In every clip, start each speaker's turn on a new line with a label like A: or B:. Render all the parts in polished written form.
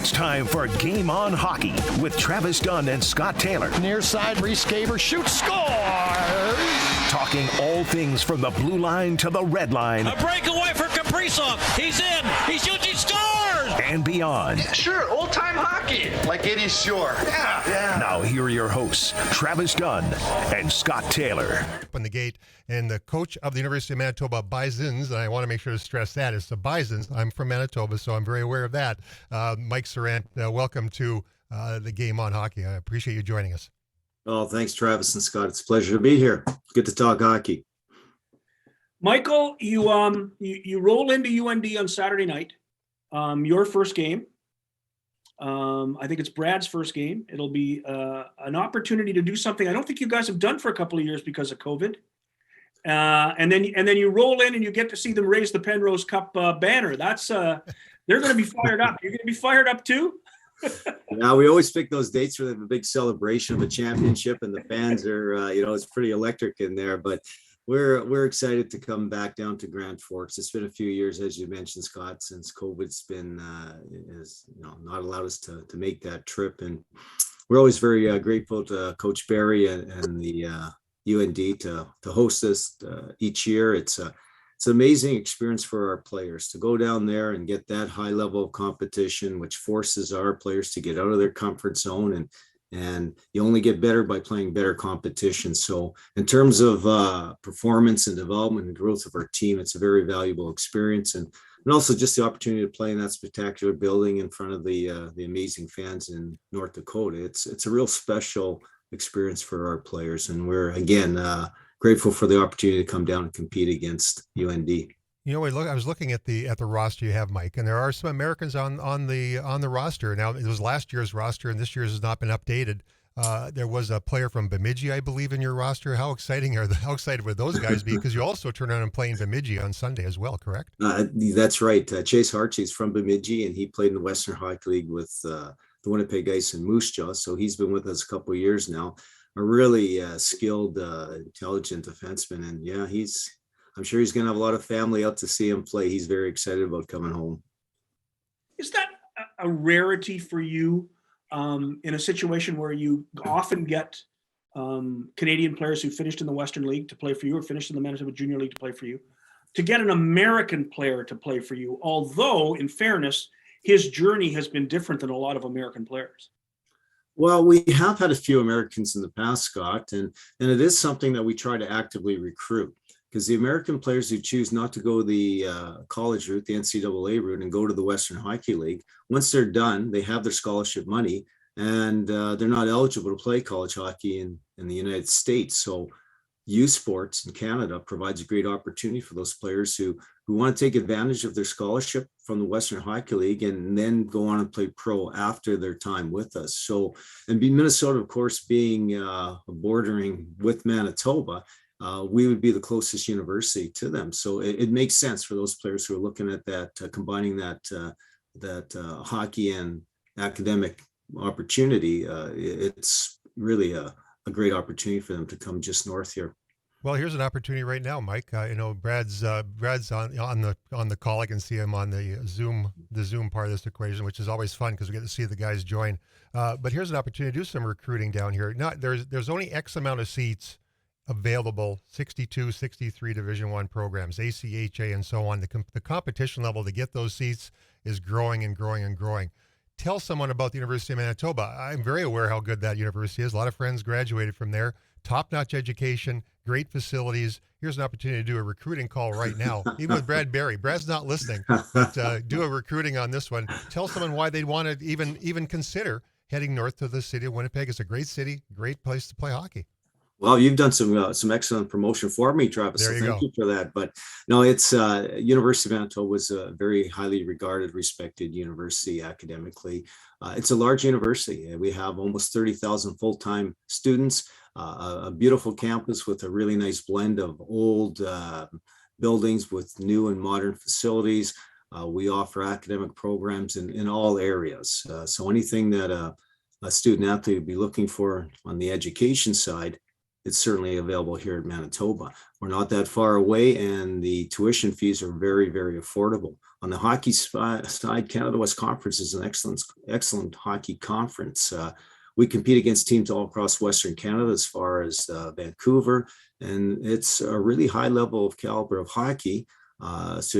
A: It's time for Game On Hockey with Travis Dunn and Scott Taylor.
B: Near side, Reese Gaber shoots, score!
A: Talking all things from the blue line to the red line.
C: A breakaway for Kaprizov. He's in. He shoots. He scores.
A: And beyond.
D: Sure, old-time hockey. Like 80s Shore. Yeah.
A: Now here are your hosts, Travis Dunn and Scott Taylor.
E: On the gate, and the coach of the University of Manitoba Bisons, and I want to make sure to stress that, it's the Bisons. I'm from Manitoba, so I'm very aware of that. Mike Sirant, welcome to the Game On Hockey. I appreciate you joining us.
F: Oh, thanks, Travis and Scott. It's a pleasure to be here. Good to talk hockey.
G: Michael, you roll into UND on Saturday night. Your first game. I think it's Brad's first game. It'll be an opportunity to do something I don't think you guys have done for a couple of years because of COVID. And then you roll in and you get to see them raise the Penrose Cup banner. That's they're going to be fired up. You're going to be fired up too.
F: Now we always pick those dates where they have a big celebration of a championship, and the fans are, it's pretty electric in there. But we're excited to come back down to Grand Forks. It's been a few years, as you mentioned, Scott, since COVID's been not allowed us to make that trip, and we're always very grateful to Coach Barry and the UND to host us each year. It's an amazing experience for our players to go down there and get that high level of competition, which forces our players to get out of their comfort zone, and you only get better by playing better competition. So in terms of performance and development and growth of our team, it's a very valuable experience, and also just the opportunity to play in that spectacular building in front of the amazing fans in North Dakota. It's a real special experience for our players, and we're again grateful for the opportunity to come down and compete against UND.
E: I was looking at the roster you have, Mike, and there are some Americans on the roster. Now, it was last year's roster, and this year's has not been updated. There was a player from Bemidji, I believe, in your roster. How excited would those guys be? Because you also turn around and play in Bemidji on Sunday as well, correct?
F: That's right. Chase Hartsy's from Bemidji, and he played in the Western Hockey League with the Winnipeg Ice and Moose Jaw. So he's been with us a couple of years now. A really skilled, intelligent defenseman, and I'm sure he's going to have a lot of family out to see him play. He's very excited about coming home.
G: Is that a rarity for you in a situation where you often get Canadian players who finished in the Western League to play for you or finished in the Manitoba Junior League to play for you, to get an American player to play for you, although, in fairness, his journey has been different than a lot of American players?
F: Well, we have had a few Americans in the past, Scott, and it is something that we try to actively recruit, because the American players who choose not to go the college route, the NCAA route, and go to the Western Hockey League, once they're done, they have their scholarship money, and they're not eligible to play college hockey in the United States. So youth sports in Canada provides a great opportunity for those players who want to take advantage of their scholarship from the Western Hockey League and then go on and play pro after their time with us. So, and Minnesota, of course, being bordering with Manitoba, we would be the closest university to them. So it makes sense for those players who are looking at that, combining that hockey and academic opportunity. It's really a great opportunity for them to come just north here.
E: Well, here's an opportunity right now, Mike. Brad's on the call. I can see him on the Zoom part of this equation, which is always fun because we get to see the guys join. But here's an opportunity to do some recruiting down here. There's only X amount of seats available, 62, 63 Division I programs, ACHA and so on. The competition level to get those seats is growing and growing and growing. Tell someone about the University of Manitoba. I'm very aware how good that university is. A lot of friends graduated from there. Top-notch education, great facilities. Here's an opportunity to do a recruiting call right now, even with Brad Barry. Brad's not listening, but do a recruiting on this one. Tell someone why they'd want to even consider heading north to the city of Winnipeg. It's a great city, great place to play hockey.
F: Well, you've done some excellent promotion for me, Travis. So thank you for that. But no, it's University of Manitoba was a very highly regarded, respected university academically. It's a large university. We have almost 30,000 full-time students, a beautiful campus with a really nice blend of old buildings with new and modern facilities. We offer academic programs in all areas. So anything that a student athlete would be looking for on the education side, it's certainly available here in Manitoba. We're not that far away, and the tuition fees are very, very affordable. On the hockey side, Canada West Conference is an excellent hockey conference. We compete against teams all across Western Canada as far as Vancouver, and it's a really high level of caliber of hockey. It's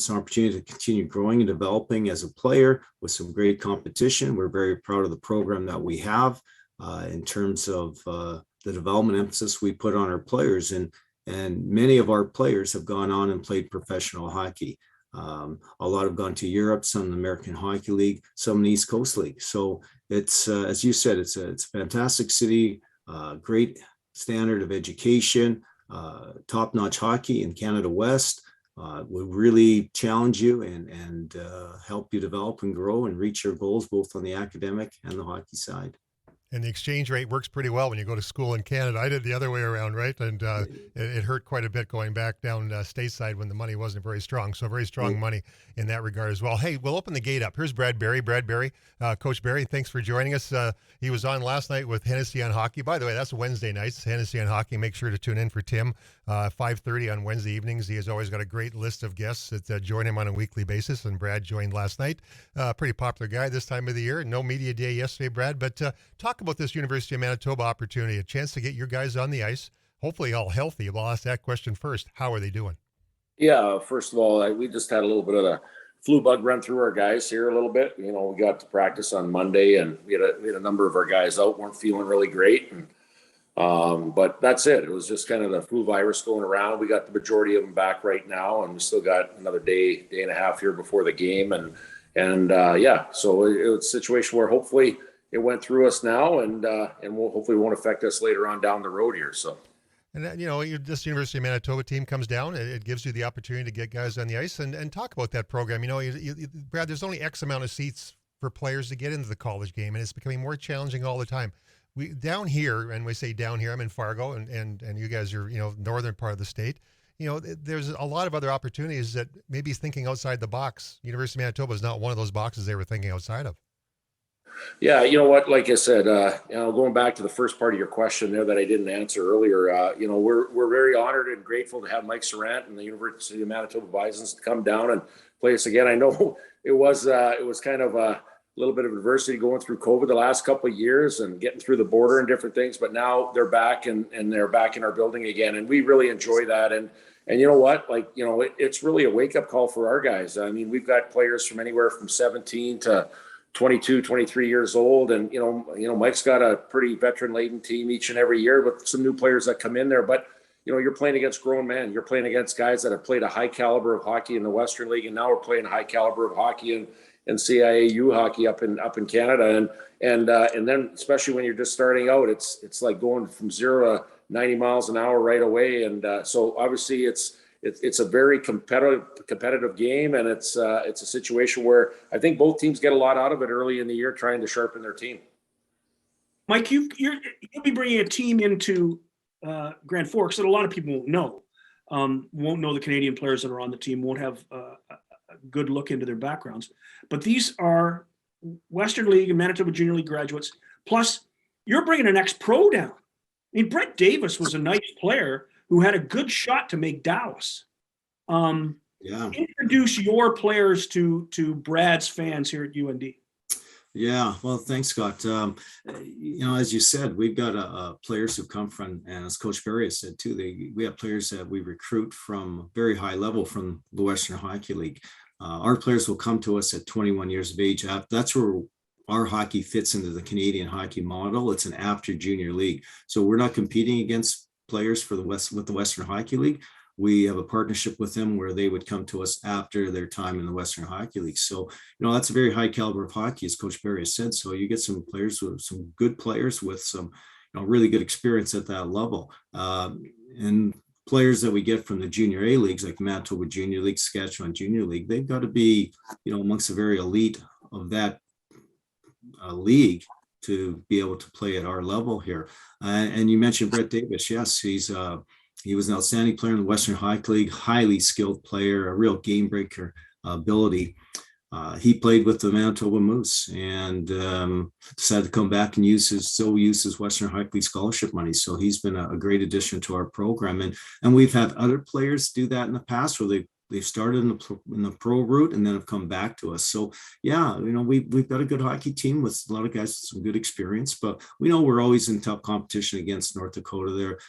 F: an opportunity to continue growing and developing as a player with some great competition. We're very proud of the program that we have in terms of the development emphasis we put on our players. And many of our players have gone on and played professional hockey. A lot have gone to Europe, some in the American Hockey League, some in the East Coast League. So it's, as you said, it's a fantastic city, great standard of education, top-notch hockey in Canada West. Will really challenge you and help you develop and grow and reach your goals, both on the academic and the hockey side.
E: And the exchange rate works pretty well when you go to school in Canada. I did the other way around, right? And it hurt quite a bit going back down stateside when the money wasn't very strong. So very strong money in that regard as well. Hey, we'll open the gate up. Here's Brad Berry. Brad Berry, Coach Berry, thanks for joining us. He was on last night with Hennessy on Hockey. By the way, that's Wednesday nights, Hennessy on Hockey. Make sure to tune in for Tim, 5:30 on Wednesday evenings. He has always got a great list of guests that join him on a weekly basis, and Brad joined last night. Pretty popular guy this time of the year. No media day yesterday, Brad, but talk about this University of Manitoba opportunity, a chance to get your guys on the ice, hopefully all healthy. Well, I'll ask that question first. How are they doing?
H: Yeah, first of all, we just had a little bit of the flu bug run through our guys here a little bit. You know, we got to practice on Monday, and we had a number of our guys out, weren't feeling really great. And but that's it. It was just kind of the flu virus going around. We got the majority of them back right now, and we still got another day and a half here before the game. And so it was a situation where hopefully it went through us now, and will hopefully won't affect us later on down the road here. So.
E: And this University of Manitoba team comes down. It gives you the opportunity to get guys on the ice and talk about that program. Brad, there's only X amount of seats for players to get into the college game, and it's becoming more challenging all the time. We down here, and we say down here, I'm in Fargo, and you guys are northern part of the state. There's a lot of other opportunities that maybe thinking outside the box. University of Manitoba is not one of those boxes they were thinking outside of.
H: Yeah, you know what? Like I said, going back to the first part of your question there that I didn't answer earlier, we're very honored and grateful to have Mike Sirant and the University of Manitoba Bisons come down and play us again. I know it was kind of a little bit of adversity going through COVID the last couple of years and getting through the border and different things, but now they're back and they're back in our building again, and we really enjoy that. And you know what? It's really a wake up call for our guys. I mean, we've got players from anywhere from 17 to 22, 23 years old. And, Mike's got a pretty veteran laden team each and every year with some new players that come in there. But, you're playing against grown men. You're playing against guys that have played a high caliber of hockey in the Western League. And now we're playing a high caliber of hockey and CIAU hockey up in Canada. And then especially when you're just starting out, it's like going from 0 to 90 miles an hour right away. And so obviously it's a very competitive game, and it's a situation where I think both teams get a lot out of it early in the year, trying to sharpen their team.
G: Mike, you'll be bringing a team into Grand Forks that a lot of people won't know the Canadian players that are on the team, won't have a good look into their backgrounds. But these are Western League and Manitoba Junior League graduates. Plus, you're bringing an ex-pro down. I mean, Brett Davis was a nice player who had a good shot to make Dallas. Introduce your players to Brad's fans here at UND.
F: Yeah, well, thanks, Scott. As you said, we've got players who come from, and as Coach Berry has said too, we have players that we recruit from very high level from the Western Hockey League. Our players will come to us at 21 years of age. That's where our hockey fits into the Canadian hockey model. It's an after junior league. So we're not competing against players with the Western Hockey League. We have a partnership with them where they would come to us after their time in the Western Hockey League. So, that's a very high caliber of hockey, as Coach Berry has said. So you get some good players with some, really good experience at that level. And players that we get from the junior A leagues, like the Manitoba Junior League, Saskatchewan Junior League, they've got to be, amongst the very elite of that league to be able to play at our level here. And you mentioned Brett Davis. Yes, he was an outstanding player in the Western Hockey League, highly skilled player, a real game breaker ability. he played with the Manitoba Moose and decided to come back and use his Western Hockey League scholarship money. So he's been a great addition to our program. And we've had other players do that in the past where they've started in the pro route and then have come back to us. So yeah, we've got a good hockey team with a lot of guys with some good experience, but we know we're always in tough competition against North Dakota. They're,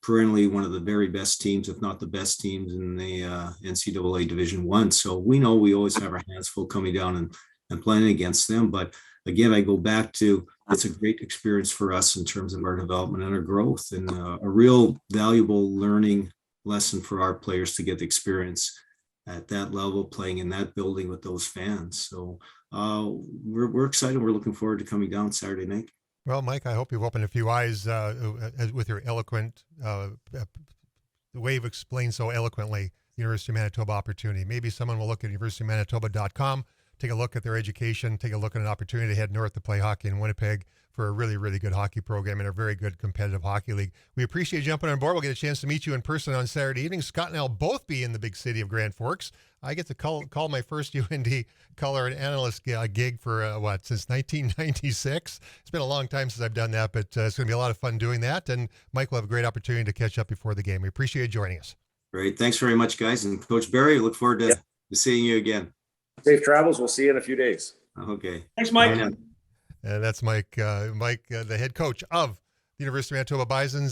F: perennially one of the very best teams, if not the best teams in the NCAA Division I. So we know we always have our hands full coming down and playing against them. But again, I go back to, it's a great experience for us in terms of our development and our growth, and a real valuable learning lesson for our players to get the experience at that level, playing in that building with those fans. So we're excited. We're looking forward to coming down Saturday night.
E: Well, Mike, I hope you've opened a few eyes with your eloquent, the way you've explained so eloquently the University of Manitoba opportunity. Maybe someone will look at universityofmanitoba.com, take a look at their education, take a look at an opportunity to head north to play hockey in Winnipeg for a really, really good hockey program and a very good competitive hockey league. We appreciate you jumping on board. We'll get a chance to meet you in person on Saturday evening. Scott and I will both be in the big city of Grand Forks. I get to call my first UND color and analyst gig for since 1996. It's been a long time since I've done that, but it's going to be a lot of fun doing that. And Mike will have a great opportunity to catch up before the game. We appreciate you joining us.
F: Great. Thanks very much, guys. And Coach Barry, look forward to seeing you again.
H: Safe travels. We'll see you in a few days.
F: Okay.
G: Thanks, Mike.
E: And that's Mike, the head coach of the University of Manitoba Bisons.